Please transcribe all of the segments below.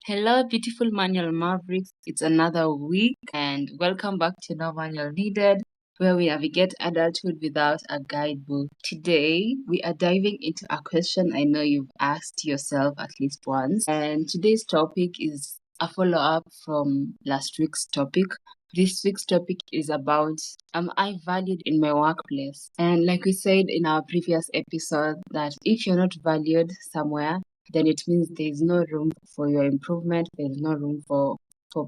Hello, beautiful manual mavericks. It's another week, and welcome back to No Manual Needed, where we navigate adulthood without a guidebook. Today, we are diving into a question I know you've asked yourself at least once, and today's topic is a follow up from last week's topic. This week's topic is about, am I valued in my workplace? And like we said in our previous episode, that if you're not valued somewhere, then it means there's no room for your improvement, there's no room for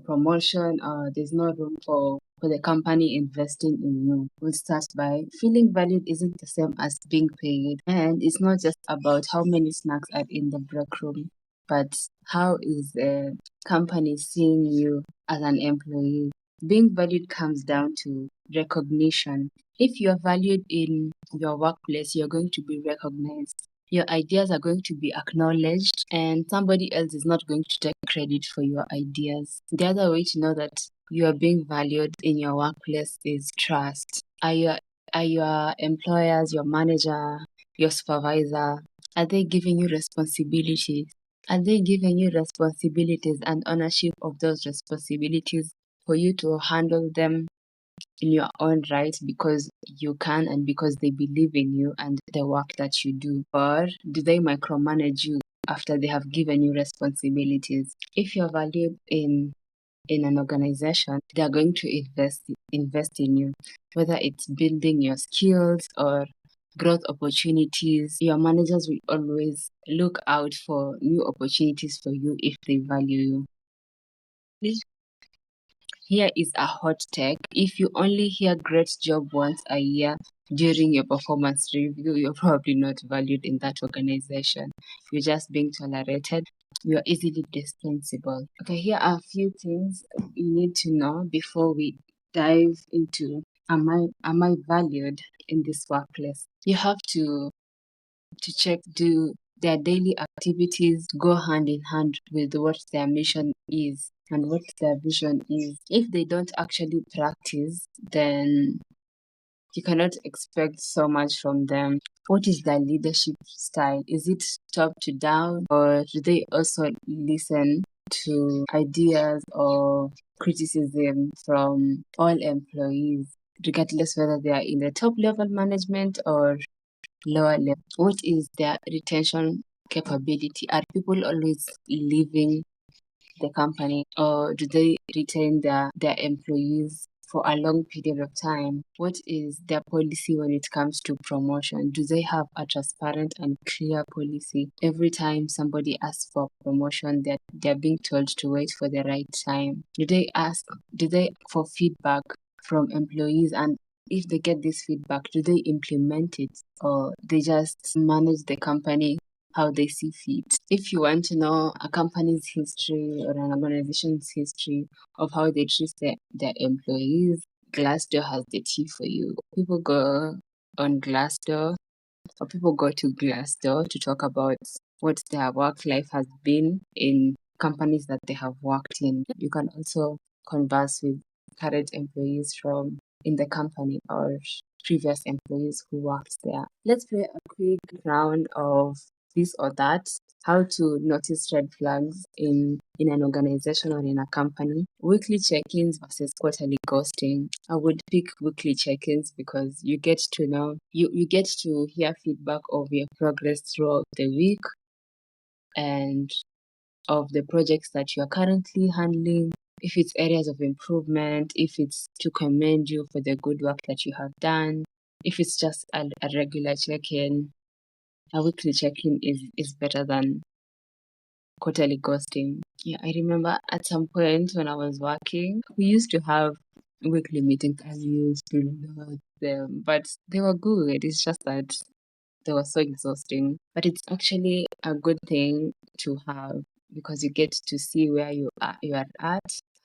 promotion, or there's no room for the company investing in you. We'll start by feeling valued isn't the same as being paid. And it's not just about how many snacks are in the break room, but how is the company seeing you as an employee. Being valued comes down to recognition. If you're valued in your workplace, you're going to be recognized. Your ideas are going to be acknowledged, and somebody else is not going to take credit for your ideas. The other way to know that you are being valued in your workplace is trust. Are your employers, your manager, your supervisor, are they giving you responsibilities? Are they giving you responsibilities and ownership of those responsibilities for you to handle them in your own right because you can and because they believe in you and the work that you do? Or do they micromanage you after they have given you responsibilities? If you're valued in an organization, they are going to invest in you, whether it's building your skills or growth opportunities. Your managers will always look out for new opportunities for you if they value you. Here is a hot take. If you only hear great job once a year during your performance review, you're probably not valued in that organization. You're just being tolerated. You're easily dispensable. Okay, here are a few things you need to know before we dive into, am I valued in this workplace? You have to check, do their daily activities go hand in hand with what their mission is and what their vision is. If they don't actually practice, then you cannot expect so much from them. What is their leadership style? Is it top to down, or do they also listen to ideas or criticism from all employees, regardless whether they are in the top level management or lower level? What is their retention capability? Are people always leaving the company, or do they retain their employees for a long period of time? What is their policy when it comes to promotion? Do they have a transparent and clear policy? Every time somebody asks for promotion, they're being told to wait for the right time. Do they ask for feedback from employees, and if they get this feedback, do they implement it, or they just manage the company how they see fit? If you want to know a company's history or an organization's history of how they treat their employees, Glassdoor has the tea for you. People go on Glassdoor, or people go to Glassdoor to talk about what their work life has been in companies that they have worked in. You can also converse with current employees from in the company or previous employees who worked there. Let's play a quick round of this or that. How to notice red flags in an organization or in a company. Weekly check-ins versus quarterly ghosting. I would pick weekly check-ins because you get to know, you get to hear feedback of your progress throughout the week and of the projects that you are currently handling, if it's areas of improvement, if it's to commend you for the good work that you have done, if it's just a regular check-in. A weekly check-in is better than quarterly ghosting. Yeah, I remember at some point when I was working, we used to have weekly meetings. I used to love them, but they were good. It's just that they were so exhausting. But it's actually a good thing to have because you get to see where you are at,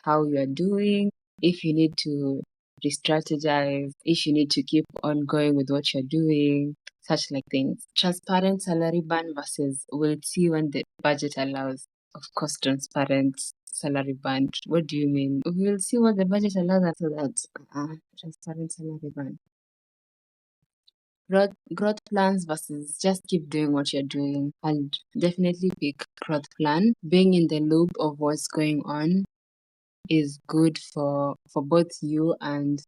how you are doing, if you need to re-strategize, if you need to keep on going with what you're doing, such like things. Transparent salary band versus we'll see when the budget allows. Of course, transparent salary band. What do you mean? We'll see what the budget allows us so that transparent salary band. growth plans versus just keep doing what you're doing. I'll definitely pick growth plan. Being in the loop of what's going on is good for both you and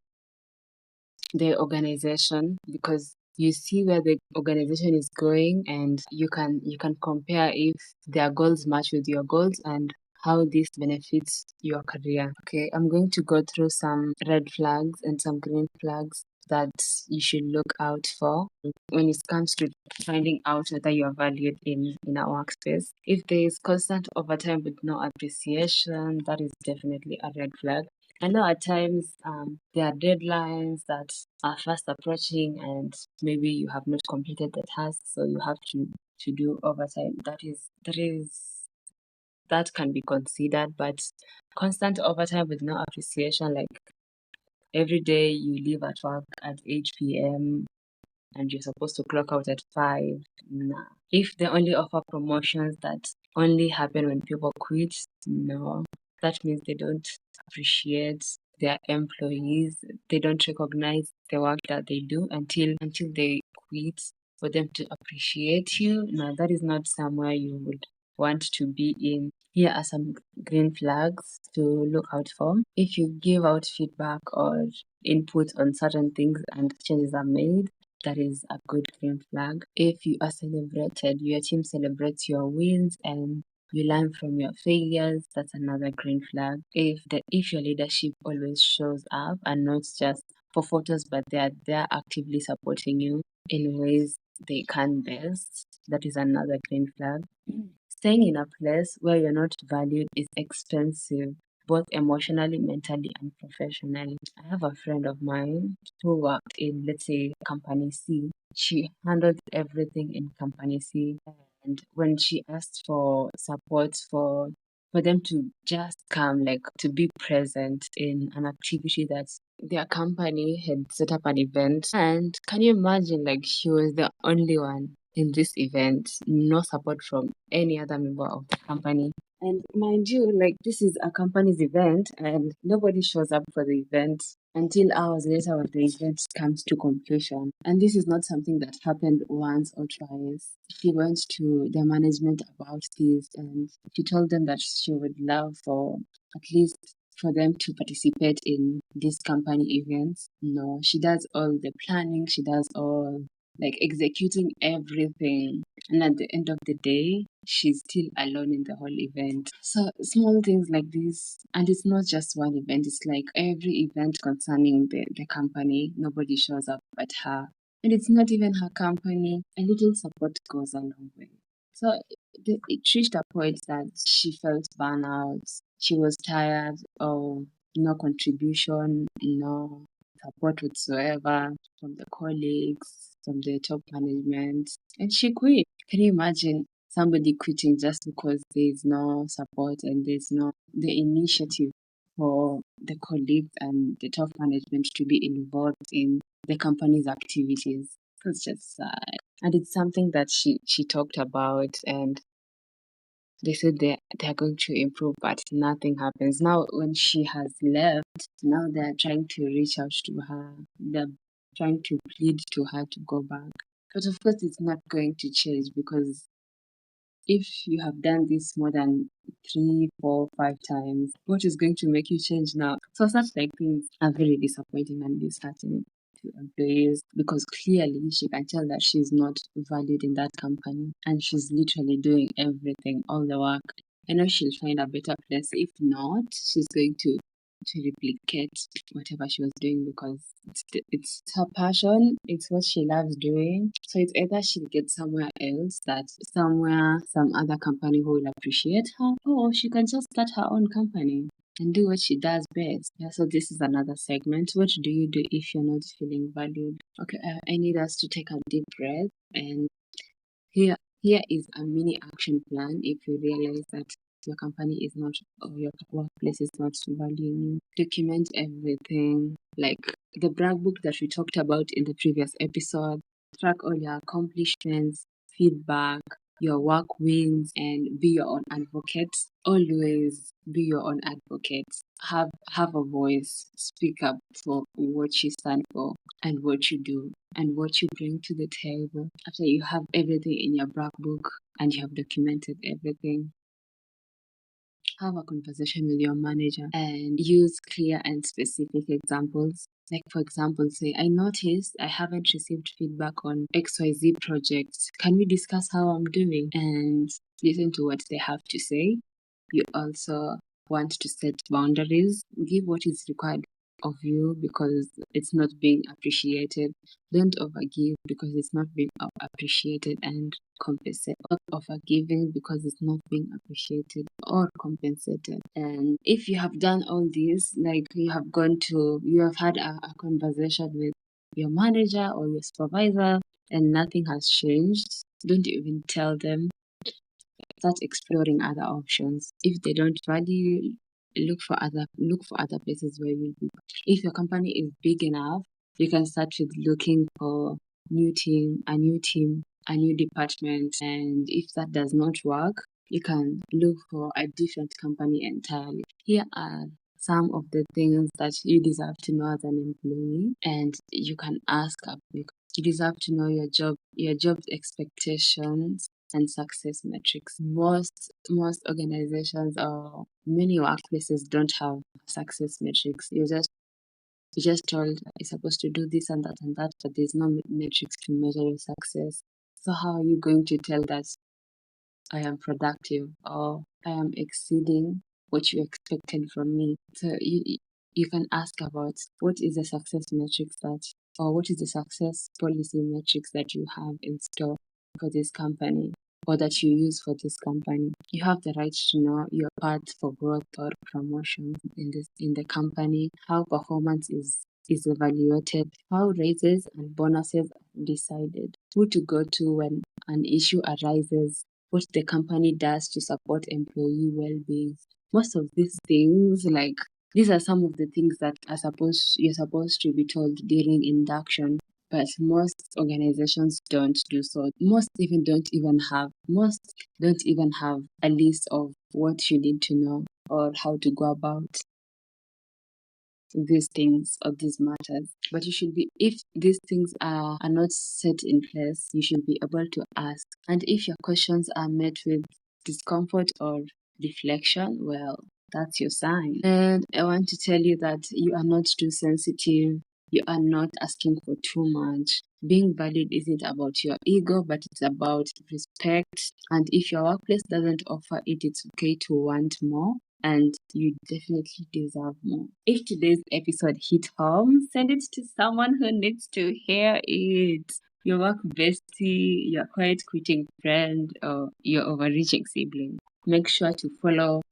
the organization, because you see where the organization is going, and you can compare if their goals match with your goals and how this benefits your career. Okay, I'm going to go through some red flags and some green flags that you should look out for when it comes to finding out whether you are valued in a workspace. If there is constant overtime with no appreciation, that is definitely a red flag. I know at times there are deadlines that are fast approaching, and maybe you have not completed the task, so you have to do overtime. That can be considered, but constant overtime with no appreciation, like every day you leave at work at 8 p.m. and you're supposed to clock out at 5. Nah. If they only offer promotions that only happen when people quit, no. That means they don't appreciate their employees. They don't recognize the work that they do until they quit for them to appreciate you. No, that is not somewhere you would want to be in. Here are some green flags to look out for. If you give out feedback or input on certain things and changes are made, that is a good green flag. If you are celebrated, your team celebrates your wins and you learn from your failures, that's another green flag. If your leadership always shows up and not just for photos, but they're actively supporting you in ways they can best, that is another green flag. Staying in a place where you're not valued is expensive, both emotionally, mentally, and professionally. I have a friend of mine who worked in, let's say, company C. She handled everything in company C. And when she asked for support for them to just come, like to be present in an activity that their company had set up an event. And can you imagine, like, she was the only one in this event, no support from any other member of the company. And mind you, like, this is a company's event and nobody shows up for the event until hours later when the event comes to completion. And this is not something that happened once or twice. She went to the management about this and she told them that she would love for at least for them to participate in these company events. No, she does all the planning, she does all, like, executing everything. And at the end of the day, she's still alone in the whole event. So small things like this, and it's not just one event, it's like every event concerning the company, nobody shows up but her. And it's not even her company. A little support goes a long way. So it reached a point that she felt burnout. She was tired of no contribution, no support whatsoever from the colleagues, from the top management, and she quit. Can you imagine somebody quitting just because there's no support and there's no the initiative for the colleagues and the top management to be involved in the company's activities? It's just sad. And it's something that she talked about, and they said they're going to improve, but nothing happens. Now, when she has left, now they're trying to reach out to her. They're trying to plead to her to go back. But of course, it's not going to change, because if you have done this more than 3, 4, 5 times, what is going to make you change now? So such like things are very disappointing and disheartening to employees, because clearly she can tell that she's not valued in that company and she's literally doing everything, all the work. I know she'll find a better place. If not, she's going to replicate whatever she was doing, because it's her passion, it's what she loves doing. So it's either she'll get somewhere else, that somewhere, some other company who will appreciate her, or she can just start her own company and do what she does best. Yeah, so this is another segment. What do you do if you're not feeling valued? Okay, I need us to take a deep breath, and here is a mini action plan if you realize that your company is not, or your workplace is not valuing you. Document everything, like the brag book that we talked about in the previous episode. Track all your accomplishments, feedback, your work wins, and be your own advocate. Always be your own advocate. Have a voice. Speak up for what you stand for and what you do and what you bring to the table. After you have everything in your black book and you have documented everything, have a conversation with your manager and use clear and specific examples. Like, for example, say, I noticed I haven't received feedback on XYZ projects. Can we discuss how I'm doing? And listen to what they have to say. You also want to set boundaries. Give what is required of you because it's not being appreciated. Don't overgive because it's not being appreciated and compensate. Not overgiving because it's not being appreciated or compensated. And if you have done all this, like you have had a conversation with your manager or your supervisor and nothing has changed, don't even tell them. Start exploring other options. If they don't value you, look for other places where you'll be. If your company is big enough, you can start with looking for a new department. And if that does not work, you can look for a different company entirely. Here are some of the things that you deserve to know as an employee, and you can ask up. You deserve to know your job expectations and success metrics. Most organizations or many workplaces don't have success metrics. You just told you're supposed to do this and that, but there's no metrics to measure your success. So how are you going to tell that I am productive or I am exceeding what you expected from me? So you can ask about what is the success metrics or what is the success policy metrics that you have in store for this company or that you use for this company. You have the right to know your path for growth or promotion in the company, how performance is evaluated, how raises and bonuses are decided, who to go to when an issue arises, what the company does to support employee well-being. Most of these things, like these are some of the things that you're supposed to be told during induction, but most organizations don't do so. Most don't even have a list of what you need to know or how to go about these things or these matters. But you should be, if these things are not set in place, you should be able to ask. And if your questions are met with discomfort or deflection, well, that's your sign. And I want to tell you that you are not too sensitive. You are not asking for too much. Being valued isn't about your ego, but it's about respect. And if your workplace doesn't offer it, it's okay to want more. And you definitely deserve more. If today's episode hit home, send it to someone who needs to hear it. Your work bestie, your quiet quitting friend, or your overreaching sibling. Make sure to follow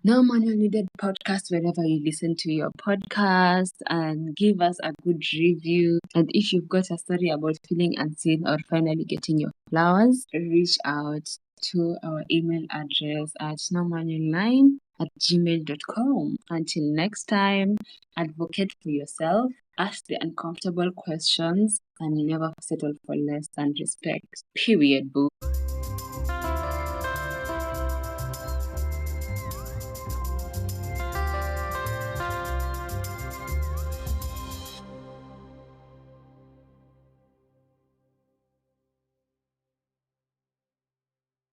No Manual Needed podcast wherever you listen to your podcast and give us a good review. And if you've got a story about feeling unseen or finally getting your flowers, reach out to our email address at nomanual9@gmail.com. Until next time, advocate for yourself, ask the uncomfortable questions, and never settle for less than respect. Period, boo.